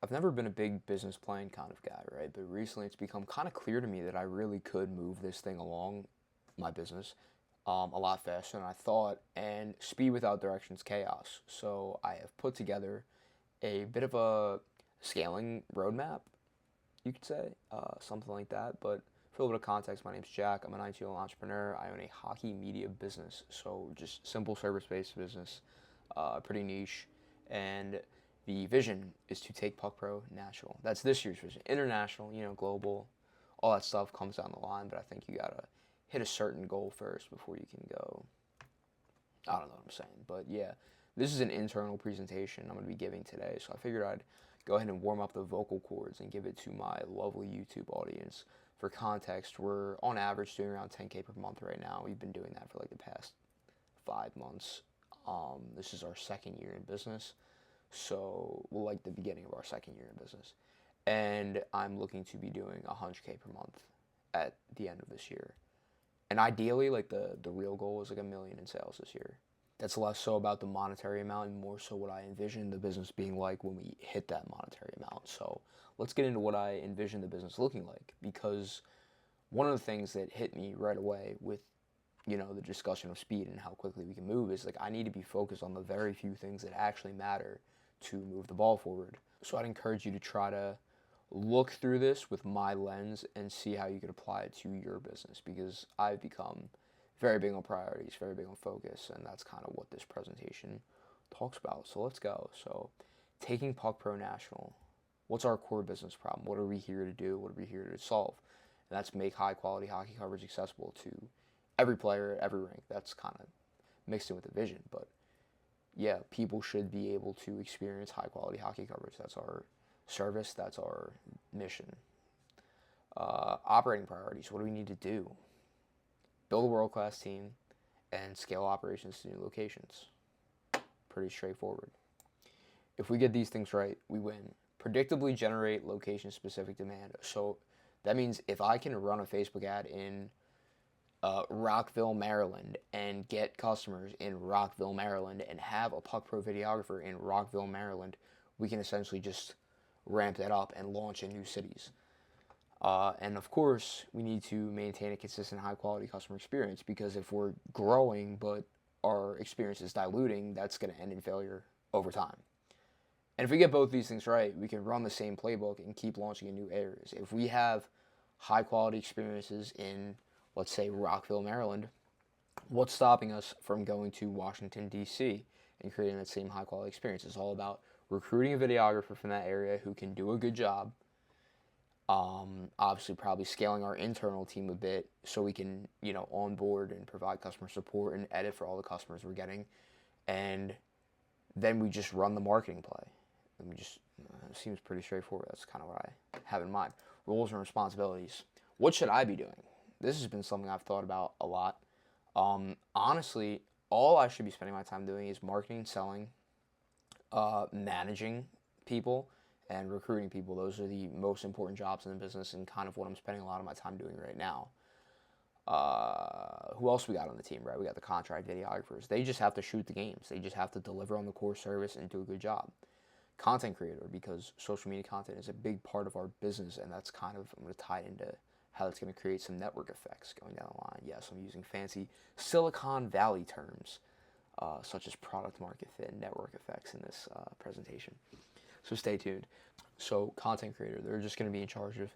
I've never been a big business plan kind of guy, right? But recently it's become kind of clear to me that I really could move this thing along, my business, a lot faster than I thought. And speed without direction is chaos. So I have put together a bit of a scaling roadmap, you could say, something like that. But for a little bit of context, my name's Jack. I'm an 19-year-old entrepreneur. I own a hockey media business. So just simple service-based business, pretty niche. And the vision is to take Puck Pro national. That's this year's vision. International, global, all that stuff comes down the line, but I think you gotta hit a certain goal first before you can go. I don't know what I'm saying, but yeah, this is an internal presentation I'm gonna be giving today, so I figured I'd go ahead and warm up the vocal cords and give it to my lovely YouTube audience. For context, we're on average doing around 10K per month right now. We've been doing that for like the past 5 months. This is our second year in business. So, well, like the beginning of our second year in business. And I'm looking to be doing 100K per month at the end of this year. And ideally, like the real goal is like 1 million in sales this year. That's less so about the monetary amount and more so what I envision the business being like when we hit that monetary amount. So let's get into what I envision the business looking like, because one of the things that hit me right away with the discussion of speed and how quickly we can move is like I need to be focused on the very few things that actually matter to move the ball forward. So I'd encourage you to try to look through this with my lens and see how you could apply it to your business, because I've become very big on priorities, very big on focus, and that's kind of what this presentation talks about. So let's go. So taking Puck Pro National, what's our core business problem? What are we here to do? What are we here to solve? And that's make high quality hockey coverage accessible to every player at every rink. That's kind of mixed in with the vision, but yeah, people should be able to experience high quality hockey coverage. That's our service, that's our mission. Operating priorities, what do we need to do? Build a world class team and scale operations to new locations. Pretty straightforward. If we get these things right, we win. Predictably generate location specific demand. So that means if I can run a Facebook ad in Rockville, Maryland, and get customers in Rockville, Maryland, and have a Puck Pro videographer in Rockville, Maryland, we can essentially just ramp that up and launch in new cities. And of course, we need to maintain a consistent, high-quality customer experience, because if we're growing but our experience is diluting, that's going to end in failure over time. And if we get both these things right, we can run the same playbook and keep launching in new areas. If we have high-quality experiences in, let's say, Rockville, Maryland, what's stopping us from going to Washington, D.C. and creating that same high-quality experience? It's all about recruiting a videographer from that area who can do a good job. Obviously, probably scaling our internal team a bit so we can, onboard and provide customer support and edit for all the customers we're getting. And then we just run the marketing play. And it seems pretty straightforward. That's kind of what I have in mind. Roles and responsibilities. What should I be doing? This has been something I've thought about a lot. Honestly, all I should be spending my time doing is marketing, selling, managing people, and recruiting people. Those are the most important jobs in the business and kind of what I'm spending a lot of my time doing right now. Who else we got on the team, right? We got the contract videographers. They just have to shoot the games. They just have to deliver on the core service and do a good job. Content creator, because social media content is a big part of our business, and that's kind of, I'm going to tie it into how it's going to create some network effects going down the line. Yes, I'm using fancy Silicon Valley terms, such as product market fit and network effects in this presentation. So stay tuned. So content creator, they're just going to be in charge of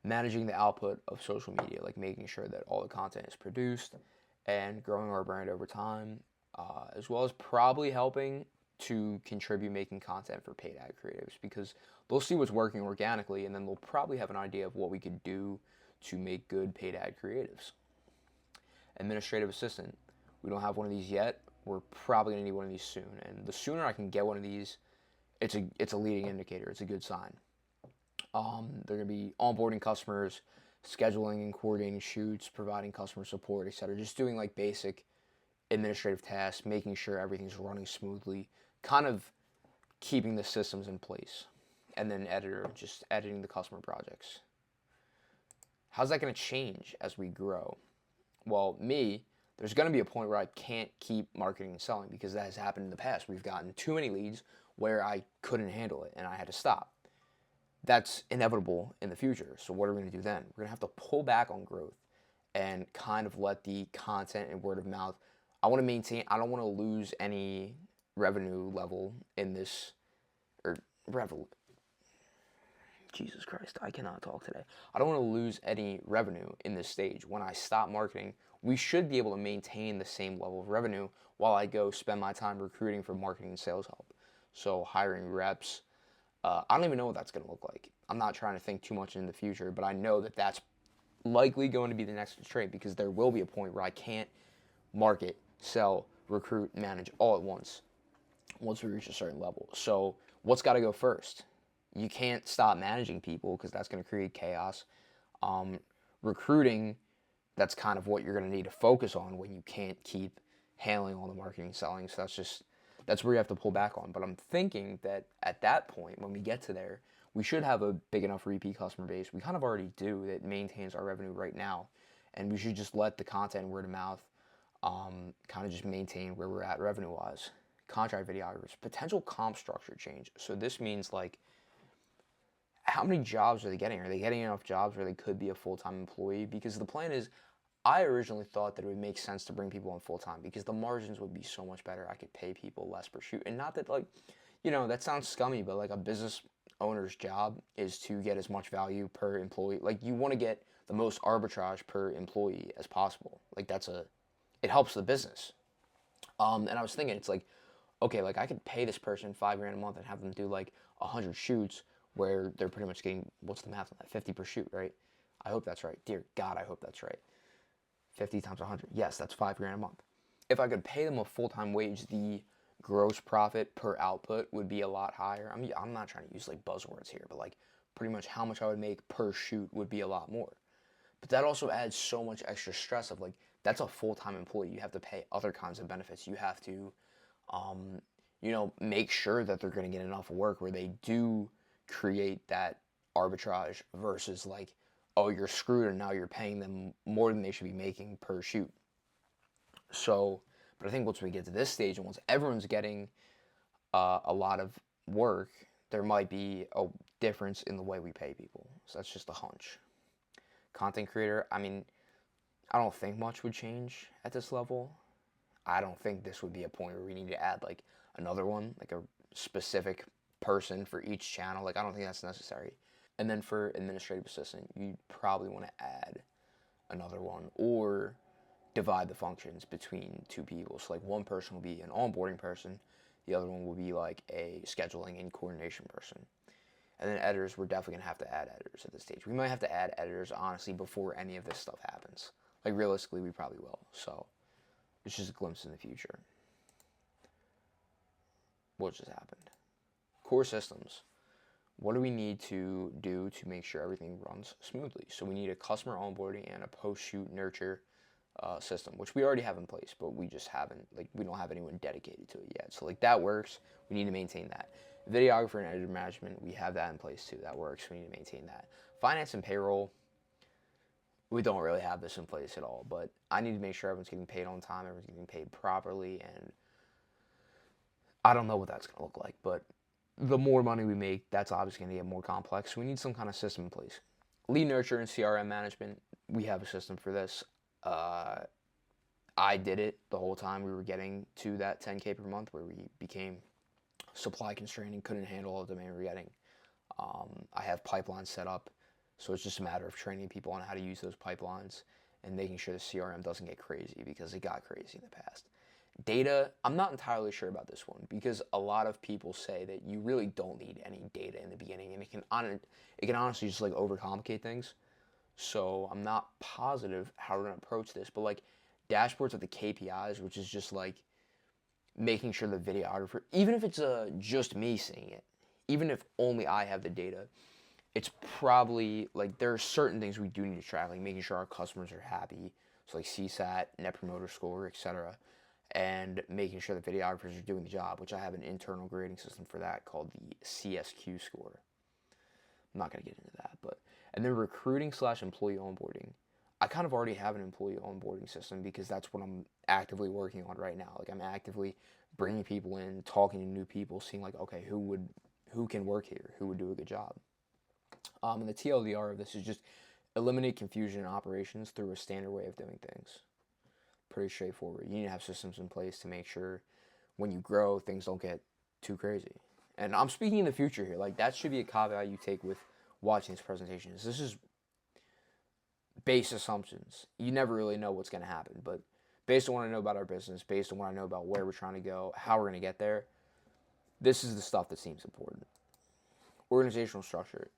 managing the output of social media, like making sure that all the content is produced and growing our brand over time, as well as probably helping to contribute making content for paid ad creatives, because they'll see what's working organically and then they'll probably have an idea of what we could do to make good paid ad creatives. Administrative assistant, we don't have one of these yet. We're probably going to need one of these soon, and the sooner I can get one of these, it's a leading indicator. It's a good sign. They're going to be onboarding customers, scheduling and coordinating shoots, providing customer support, etc. Just doing like basic administrative tasks, making sure everything's running smoothly, kind of keeping the systems in place. And then editor, just editing the customer projects. How's that going to change as we grow? Well, there's going to be a point where I can't keep marketing and selling, because that has happened in the past. We've gotten too many leads where I couldn't handle it and I had to stop. that's inevitable in the future. So what are we going to do then? We're going to have to pull back on growth and kind of let the content and word of mouth. I want to maintain. I don't want to lose any revenue level in this, or revenue. Jesus Christ, I cannot talk today. I don't want to lose any revenue in this stage. When I stop marketing, we should be able to maintain the same level of revenue while I go spend my time recruiting for marketing and sales help. So hiring reps. I don't even know what that's going to look like. I'm not trying to think too much in the future, but I know that that's likely going to be the next constraint, because there will be a point where I can't market, sell, recruit, manage all at once we reach a certain level. So what's got to go first? You can't stop managing people, because that's going to create chaos. Recruiting, that's kind of what you're going to need to focus on when you can't keep handling all the marketing and selling. So that's where you have to pull back on. But I'm thinking that at that point, when we get to there, we should have a big enough repeat customer base. We kind of already do, that maintains our revenue right now. And we should just let the content word of mouth kind of just maintain where we're at revenue-wise. Contract videographers, potential comp structure change. So this means, like, how many jobs are they getting? Are they getting enough jobs where they could be a full-time employee? Because the plan is, I originally thought that it would make sense to bring people on full-time, because the margins would be so much better. I could pay people less per shoot. And not that, like, that sounds scummy, but like, a business owner's job is to get as much value per employee. Like, you want to get the most arbitrage per employee as possible. Like, it helps the business. And I was thinking, it's like, okay, like, I could pay this person $5,000 a month and have them do like 100 shoots, where they're pretty much getting, what's the math on that? 50 per shoot, right? I hope that's right. Dear God, I hope that's right. 50 times 100. Yes, that's $5,000 a month. If I could pay them a full-time wage, the gross profit per output would be a lot higher. I'm not trying to use like buzzwords here, but like, pretty much how much I would make per shoot would be a lot more. But that also adds so much extra stress of, like, that's a full-time employee. You have to pay other kinds of benefits. You have to, make sure that they're going to get enough work where they do create that arbitrage, versus like, oh, you're screwed and now you're paying them more than they should be making per shoot. So, but I think once we get to this stage, and once everyone's getting a lot of work, there might be a difference in the way we pay people. So that's just a hunch. Content creator, I don't think much would change at this level. I don't think this would be a point where we need to add like another one, like a specific person for each channel. Like, I don't think that's necessary. And then for administrative assistant, you probably want to add another one, or divide the functions between two people. So like, one person will be an onboarding person, the other one will be like a scheduling and coordination person. And then editors, we're definitely going to have to add editors at this stage. We might have to add editors, honestly, before any of this stuff happens. Like, realistically, we probably will. So it's just a glimpse in the future. What just happened? Core systems. What do we need to do to make sure everything runs smoothly? So we need a customer onboarding and a post-shoot nurture system, which we already have in place, but we just haven't, like, we don't have anyone dedicated to it yet. So like, that works. We need to maintain that. Videographer and editor management, we have that in place too. That works. We need to maintain that. Finance and payroll, we don't really have this in place at all, but I need to make sure everyone's getting paid on time, everyone's getting paid properly, and I don't know what that's going to look like, but the more money we make, that's obviously going to get more complex. So we need some kind of system in place. Lead nurture and CRM management, we have a system for this. I did it the whole time we were getting to that 10K per month, where we became supply constrained and couldn't handle all the demand we were getting. I have pipelines set up, so it's just a matter of training people on how to use those pipelines and making sure the CRM doesn't get crazy, because it got crazy in the past. Data, I'm not entirely sure about this one, because a lot of people say that you really don't need any data in the beginning, and it can honestly just like overcomplicate things. So I'm not positive how we're gonna approach this, but like, dashboards of the KPIs, which is just like making sure the videographer, even if it's just me seeing it, even if only I have the data, it's probably like, there are certain things we do need to track, like making sure our customers are happy, so like CSAT, Net Promoter Score, etc., and making sure the videographers are doing the job, which I have an internal grading system for that called the CSQ score. I'm not going to get into that, but, and then recruiting / employee onboarding. I kind of already have an employee onboarding system, because that's what I'm actively working on right now. Like, I'm actively bringing people in, talking to new people, seeing like, okay, who can work here, who would do a good job. And the TLDR of this is just eliminate confusion in operations through a standard way of doing things. Pretty straightforward. You need to have systems in place to make sure when you grow, things don't get too crazy. And I'm speaking in the future here. Like, that should be a caveat you take with watching this presentation. This is base assumptions. You never really know what's going to happen. But based on what I know about our business, based on what I know about where we're trying to go, how we're going to get there, this is the stuff that seems important. Organizational structure.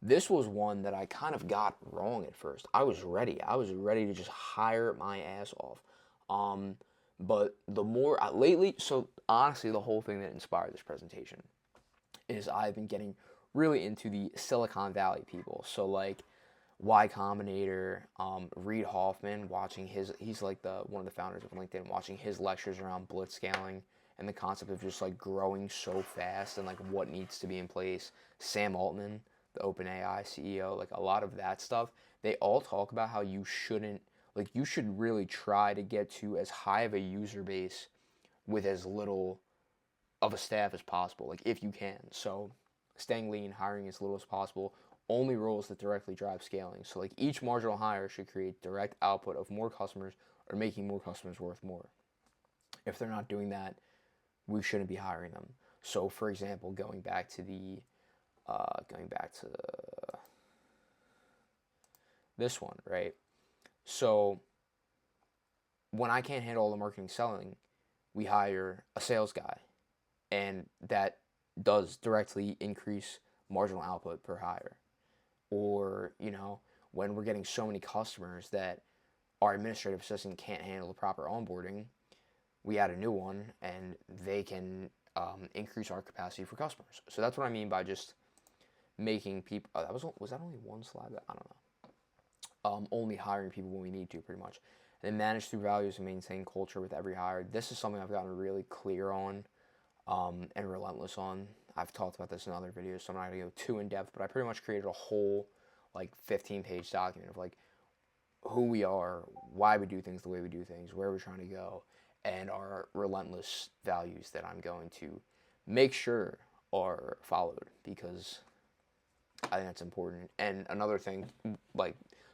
This was one that I kind of got wrong at first. I was ready to just hire my ass off. But the more lately, so honestly, the whole thing that inspired this presentation is I've been getting really into the Silicon Valley people. So like Y Combinator, Reid Hoffman, watching he's like one of the founders of LinkedIn, watching his lectures around blitzscaling and the concept of just like growing so fast and like what needs to be in place. Sam Altman, the OpenAI CEO, like a lot of that stuff, they all talk about how you should really try to get to as high of a user base with as little of a staff as possible, like if you can. So staying lean, hiring as little as possible, only roles that directly drive scaling. So like each marginal hire should create direct output of more customers or making more customers worth more. If they're not doing that, we shouldn't be hiring them. So for example, going back to this one, right? So when I can't handle all the marketing selling, we hire a sales guy, and that does directly increase marginal output per hire. Or, when we're getting so many customers that our administrative assistant can't handle the proper onboarding, we add a new one, and they can increase our capacity for customers. So that's what I mean by just making people. Was that only one slide? I don't know. Only hiring people when we need to, pretty much. And then manage through values and maintain culture with every hire. This is something I've gotten really clear on and relentless on. I've talked about this in other videos, so I'm not going to go too in depth, but I pretty much created a whole 15-page document of who we are, why we do things the way we do things, where we're trying to go, and our relentless values that I'm going to make sure are followed, because I think that's important. And another thing,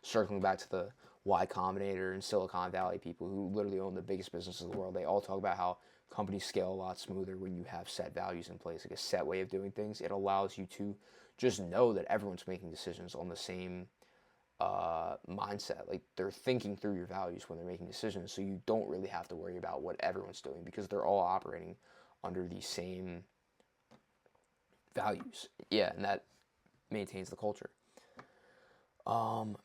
circling back to the Y Combinator and Silicon Valley people who literally own the biggest businesses in the world, they all talk about how companies scale a lot smoother when you have set values in place, like a set way of doing things. It allows you to just know that everyone's making decisions on the same mindset. Like, they're thinking through your values when they're making decisions, so you don't really have to worry about what everyone's doing because they're all operating under the same values. Yeah, and that maintains the culture.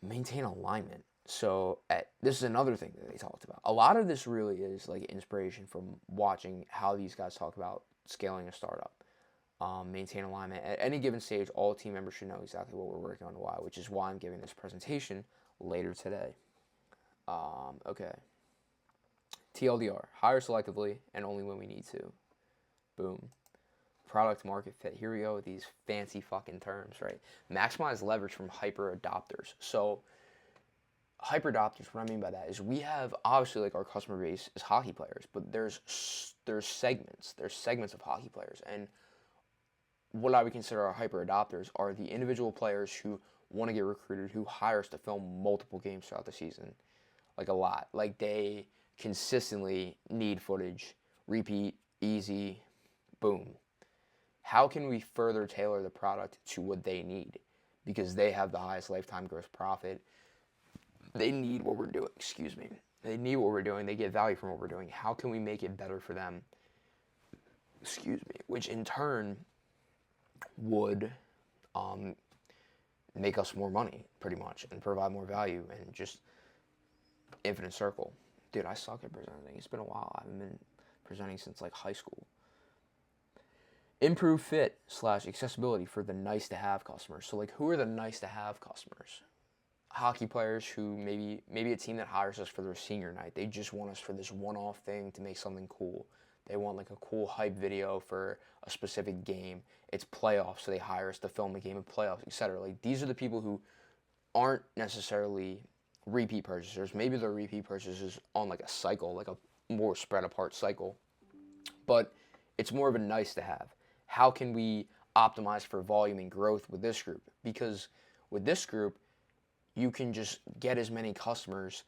Maintain alignment. So this is another thing that they talked about. A lot of this really is inspiration from watching how these guys talk about scaling a startup. Maintain alignment. At any given stage, all team members should know exactly what we're working on and why, which is why I'm giving this presentation later today. Okay. TLDR. Hire selectively and only when we need to. Boom. Product market fit. Here we go with these fancy fucking terms, right? Maximize leverage from hyper adopters. So hyper adopters, what I mean by that is we have obviously our customer base is hockey players, but there's segments of hockey players, and what I would consider our hyper adopters are the individual players who want to get recruited, who hire us to film multiple games throughout the season, a lot. They consistently need footage, repeat, easy, boom. How can we further tailor the product to what they need? Because they have the highest lifetime gross profit. They need what we're doing. Excuse me. They need what we're doing. They get value from what we're doing. How can we make it better for them? Excuse me. Which in turn would make us more money, pretty much, and provide more value, and just infinite circle. Dude, I suck at presenting. It's been a while. I haven't been presenting since high school. Improve fit / accessibility for the nice to have customers. So who are the nice to have customers? Hockey players who maybe a team that hires us for their senior night. They just want us for this one-off thing to make something cool. They want a cool hype video for a specific game. It's playoffs, so they hire us to film a game of playoffs, etc. These are the people who aren't necessarily repeat purchasers. Maybe they're repeat purchasers on a cycle, a more spread apart cycle. But it's more of a nice to have. How can we optimize for volume and growth with this group, because with this group you can just get as many customers,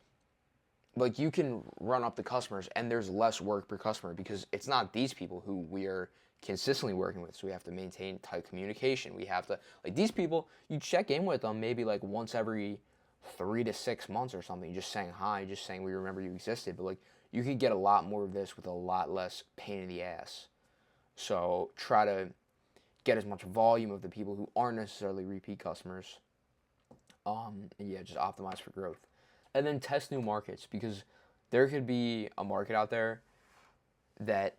like you can run up the customers and there's less work per customer because it's not these people who we are consistently working with. So we have to maintain tight communication. We have to, like, these people, you check in with them maybe like once every 3 to 6 months or something, just saying hi, just saying we remember you existed. But like you could get a lot more of this with a lot less pain in the ass. So try to get as much volume of the people who aren't necessarily repeat customers. And yeah, just optimize for growth. And then test new markets, because there could be a market out there that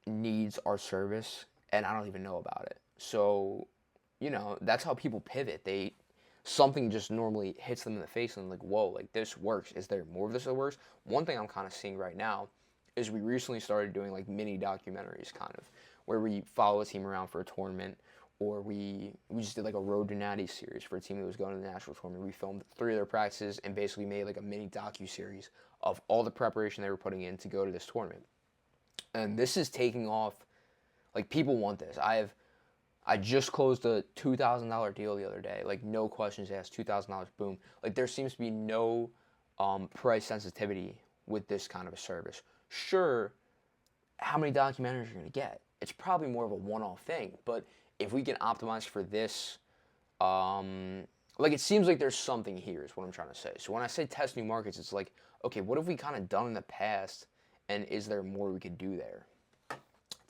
needs our service and I don't even know about it. So, that's how people pivot. Something just normally hits them in the face and like, whoa, like this works. Is there more of this that works? One thing I'm kind of seeing right now is we recently started doing like mini documentaries, kind of, where we follow a team around for a tournament, or we just did like a Road to Natty series for a team that was going to the national tournament. We filmed 3 of their practices and basically made like a mini docu-series of all the preparation they were putting in to go to this tournament. And this is taking off. Like, people want this. I just closed a $2,000 deal the other day. Like, no questions asked, $2,000, boom. Like, there seems to be no price sensitivity with this kind of a service. Sure, how many documentaries are you going to get? It's probably more of a one-off thing, but if we can optimize for this, like, it seems like there's something here is what I'm trying to say. So when I say test new markets, it's like, okay, what have we kind of done in the past, and is there more we could do there?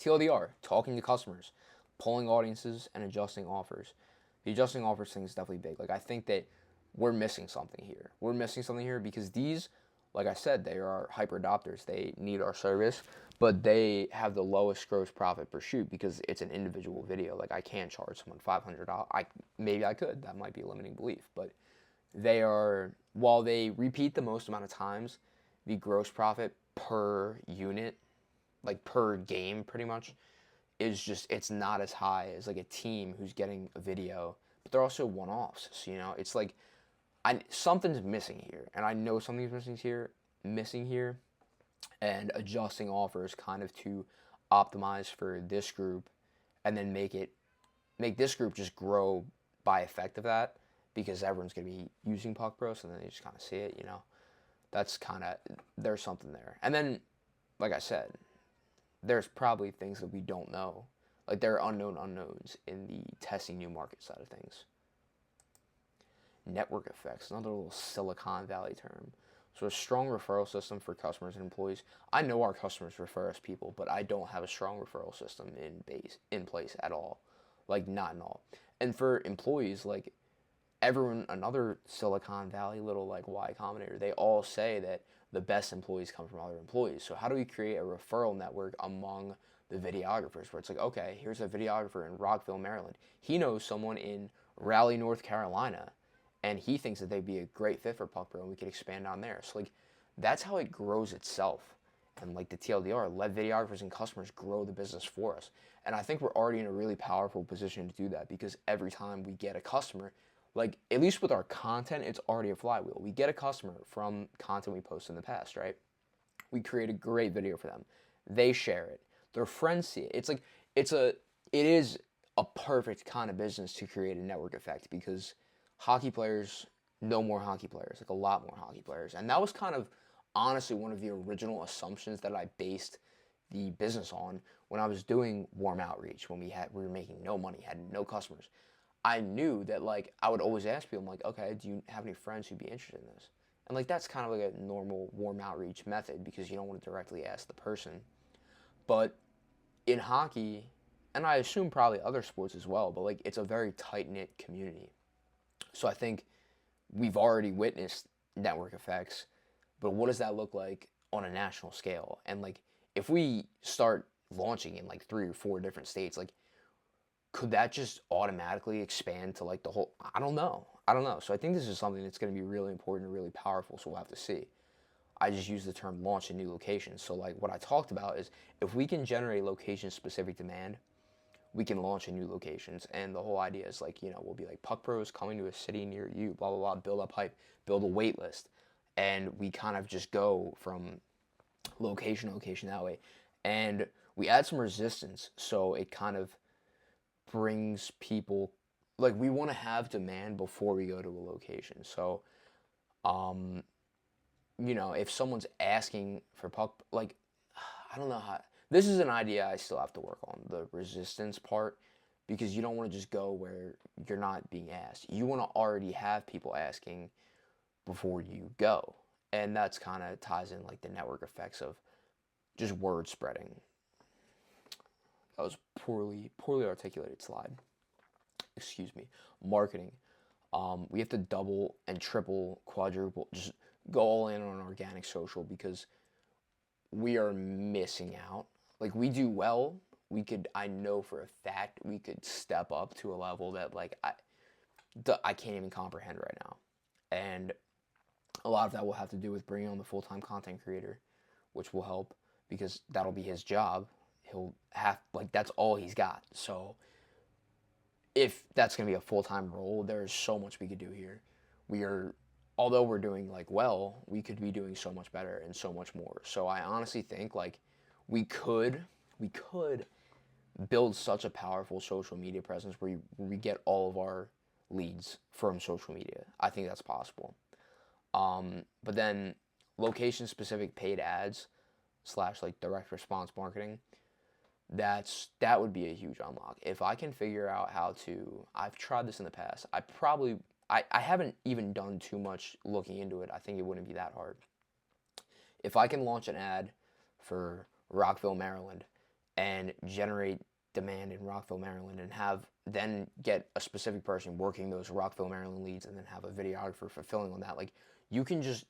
TLDR, talking to customers, polling audiences, and adjusting offers. The adjusting offers thing is definitely big. Like, I think that we're missing something here. We're missing something here because these, like I said, they are hyper adopters. They need our service, but they have the lowest gross profit per shoot because it's an individual video. Like, I can't charge someone $500. Maybe I could. That might be a limiting belief. But they are, while they repeat the most amount of times, the gross profit per unit, like per game pretty much, is just, it's not as high as like a team who's getting a video, but they're also one-offs. So, it's like, something's missing here, and I know something's missing here, and adjusting offers kind of to optimize for this group, and then make this group just grow by effect of that, because everyone's going to be using Puck Bros, and then they just kind of see it, That's kind of, there's something there. And then, like I said, there's probably things that we don't know. Like, there are unknown unknowns in the testing new market side of things. Network effects, another little Silicon Valley term. So a strong referral system for customers and employees. I know our customers refer us people, but I don't have a strong referral system in place at all. Like, not at all. And for employees, like, everyone, another Silicon Valley little like Y Combinator, they all say that the best employees come from other employees. So how do we create a referral network among the videographers, where it's like, okay, here's a videographer in Rockville, Maryland. He knows someone in Raleigh, North Carolina, and he thinks that they'd be a great fit for Puck Bro, and we could expand on there. So like, that's how it grows itself. And like the TLDR, let videographers and customers grow the business for us. And I think we're already in a really powerful position to do that, because every time we get a customer, like, at least with our content, it's already a flywheel. We get a customer from content we posted in the past, right? We create a great video for them. They share it. Their friends see it. It's like, it is a perfect kind of business to create a network effect, because hockey players know more hockey players, like a lot more hockey players. And that was kind of, honestly, one of the original assumptions that I based the business on when I was doing warm outreach, when we were making no money, had no customers. I knew that, like, I would always ask people, I'm like, okay, do you have any friends who'd be interested in this? And like, that's kind of like a normal warm outreach method, because you don't want to directly ask the person. But in hockey, and I assume probably other sports as well, but like, it's a very tight-knit community. So I think we've already witnessed network effects, but what does that look like on a national scale? And like, if we start launching in like 3 or 4 different states, like, could that just automatically expand to like the whole, I don't know. So I think this is something that's going to be really important and really powerful, so we'll have to see. I just use the term launch in new locations. So like, what I talked about is, if we can generate location-specific demand, we can launch in new locations. And the whole idea is like, we'll be like, Puck Bros coming to a city near you, blah, blah, blah, build up hype, build a wait list. And we kind of just go from location to location that way. And we add some resistance, so it kind of brings people, like, we want to have demand before we go to a location. So, um, if someone's asking for puck, like, I don't know how, this is an idea I still have to work on, the resistance part, because you don't want to just go where you're not being asked. You want to already have people asking before you go. And that's kind of ties in like the network effects of just word spreading. That was poorly articulated slide. Excuse me. Marketing. We have to double and triple, quadruple, just go all in on organic social, because we are missing out. Like, we do well. I know for a fact we could step up to a level that, like, I can't even comprehend right now. And a lot of that will have to do with bringing on the full-time content creator, which will help, because that'll be his job. He'll have, like, that's all he's got. So if that's going to be a full-time role, there's so much we could do here. Although we're doing, like, well, we could be doing so much better and so much more. So I honestly think, like, we could build such a powerful social media presence where we get all of our leads from social media. I think that's possible. But then location-specific paid ads / like direct response marketing, that would be a huge unlock. If I can figure out how to, I've tried this in the past. I haven't even done too much looking into it. I think it wouldn't be that hard. If I can launch an ad for Rockville, Maryland, and generate demand in Rockville, Maryland, and then get a specific person working those Rockville, Maryland leads, and then have a videographer fulfilling on that, like,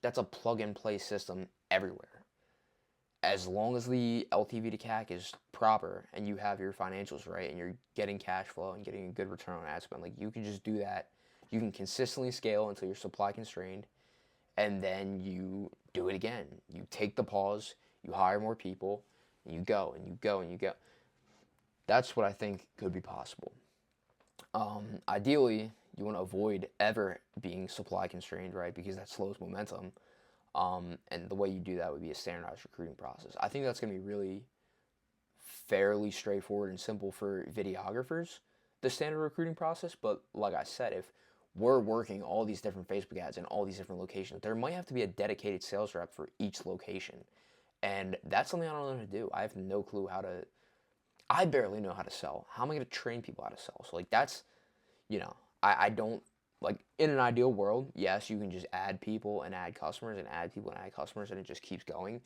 that's a plug and play system everywhere. As long as the LTV to CAC is proper and you have your financials right and you're getting cash flow and getting a good return on ad spend, like, you can just do that. You can consistently scale until you're supply constrained, and then you do it again. You take the pause, you hire more people, and you go and you go and you go. That's what I think could be possible. Ideally, you want to avoid ever being supply constrained, right? Because that slows momentum. And the way you do that would be a standardized recruiting process. I think that's going to be really fairly straightforward and simple for videographers, the standard recruiting process. But like I said, if we're working all these different Facebook ads in all these different locations, there might have to be a dedicated sales rep for each location. And that's something I don't know how to do. I have no clue I barely know how to sell. How am I going to train people how to sell? So, like, that's, I don't, like, in an ideal world, yes, you can just add people and add customers and add people and add customers and it just keeps going.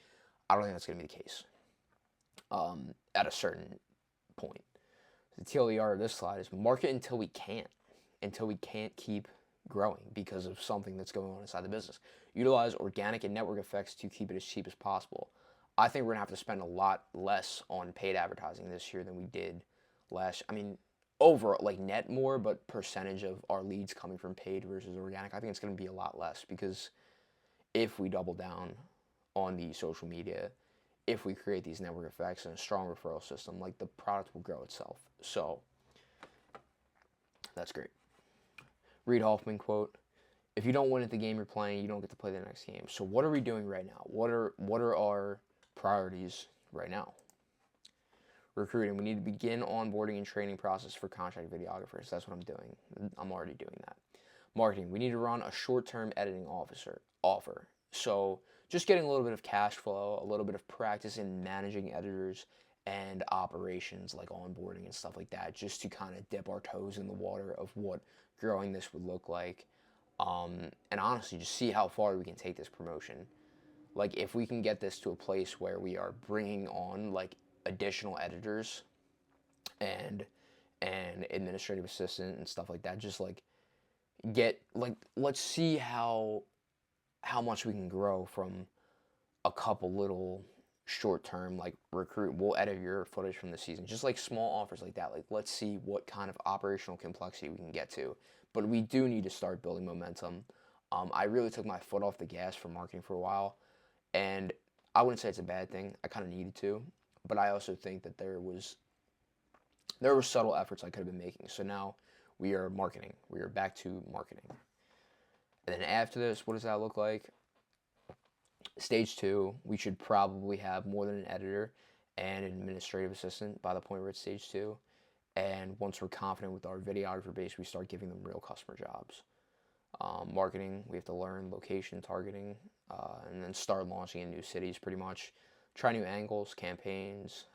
I don't think that's going to be the case at a certain point. The TLDR of this slide is market until we can't keep growing because of something that's going on inside the business. Utilize organic and network effects to keep it as cheap as possible. I think we're going to have to spend a lot less on paid advertising this year than we did over, like, net more, but percentage of our leads coming from paid versus organic, I think it's going to be a lot less, because if we double down on the social media, if we create these network effects and a strong referral system, like, the product will grow itself. So that's great. Reid Hoffman quote: "If you don't win at the game you're playing, you don't get to play the next game." So what are we doing right now? What are our priorities right now? Recruiting. We need to begin onboarding and training process for contract videographers. That's what I'm doing. I'm already doing that. Marketing. We need to run a short-term editing offer. So just getting a little bit of cash flow, a little bit of practice in managing editors and operations, like onboarding and stuff like that, just to kind of dip our toes in the water of what growing this would look like. And honestly, just see how far we can take this promotion. Like, if we can get this to a place where we are bringing on, like, additional editors and administrative assistant and stuff like that, just, like, let's see how much we can grow from a couple little short-term, like, we'll edit your footage from the season, just, like, small offers like that. Like, let's see what kind of operational complexity we can get to. But we do need to start building momentum. I really took my foot off the gas for marketing for a while, and I wouldn't say it's a bad thing. I kind of needed to, but I also think that there were subtle efforts I could have been making. So now we are marketing. We are back to marketing. And then after this, what does that look like? Stage 2, we should probably have more than an editor and an administrative assistant by the point we're at stage 2. And once we're confident with our videographer base, we start giving them real customer jobs. Marketing, we have to learn location targeting, and then start launching in new cities pretty much. Try new angles, campaigns,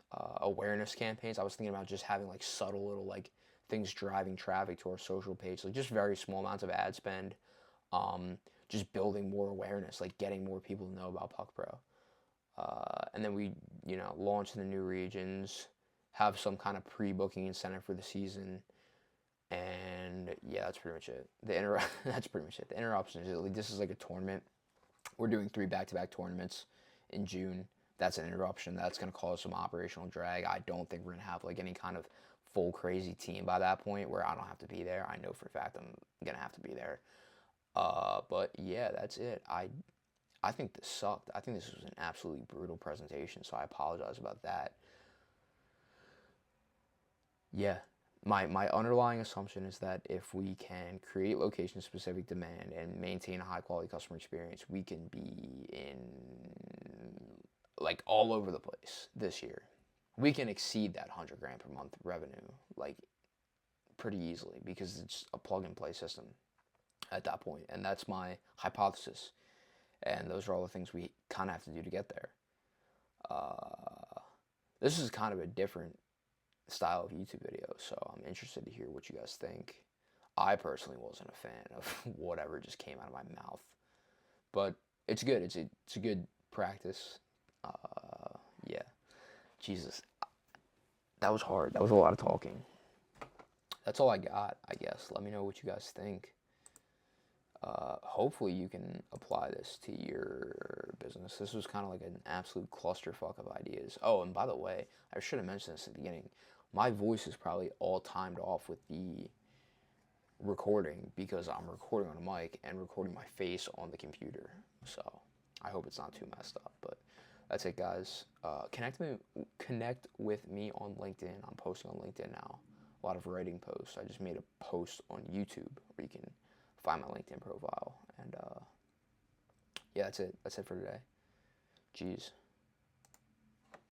awareness campaigns. I was thinking about just having like subtle little like things driving traffic to our social page, like just very small amounts of ad spend, just building more awareness, like getting more people to know about Puck Pro. And then we, launch in the new regions, have some kind of pre-booking incentive for the season, and yeah, that's pretty much it. That's pretty much it. The interruption is like, this is like a tournament. We're doing 3 back-to-back tournaments in June. That's an interruption. That's going to cause some operational drag. I don't think we're going to have like any kind of full crazy team by that point where I don't have to be there. I know for a fact I'm going to have to be there. But yeah, that's it. I think this sucked. I think this was an absolutely brutal presentation, so I apologize about that. Yeah, my underlying assumption is that if we can create location specific demand and maintain a high quality customer experience, we can be in like all over the place this year. We can exceed that 100 grand per month revenue like pretty easily because it's a plug and play system at that point, and that's my hypothesis. And those are all the things we kind of have to do to get there. This is kind of a different style of YouTube video, so I'm interested to hear what you guys think. I personally wasn't a fan of whatever just came out of my mouth, but it's good. It's a good practice. Yeah, Jesus, that was hard. That was a lot of talking. That's all I got, I guess. Let me know what you guys think. Hopefully you can apply this to your business. This was kind of like an absolute clusterfuck of ideas. Oh, and by the way, I should have mentioned this at the beginning. My voice is probably all timed off with the recording because I'm recording on a mic and recording my face on the computer. So I hope it's not too messed up. But that's it, guys. Connect with me on LinkedIn. I'm posting on LinkedIn now. A lot of writing posts. I just made a post on YouTube where you can find my LinkedIn profile. And yeah, that's it. That's it for today. Jeez.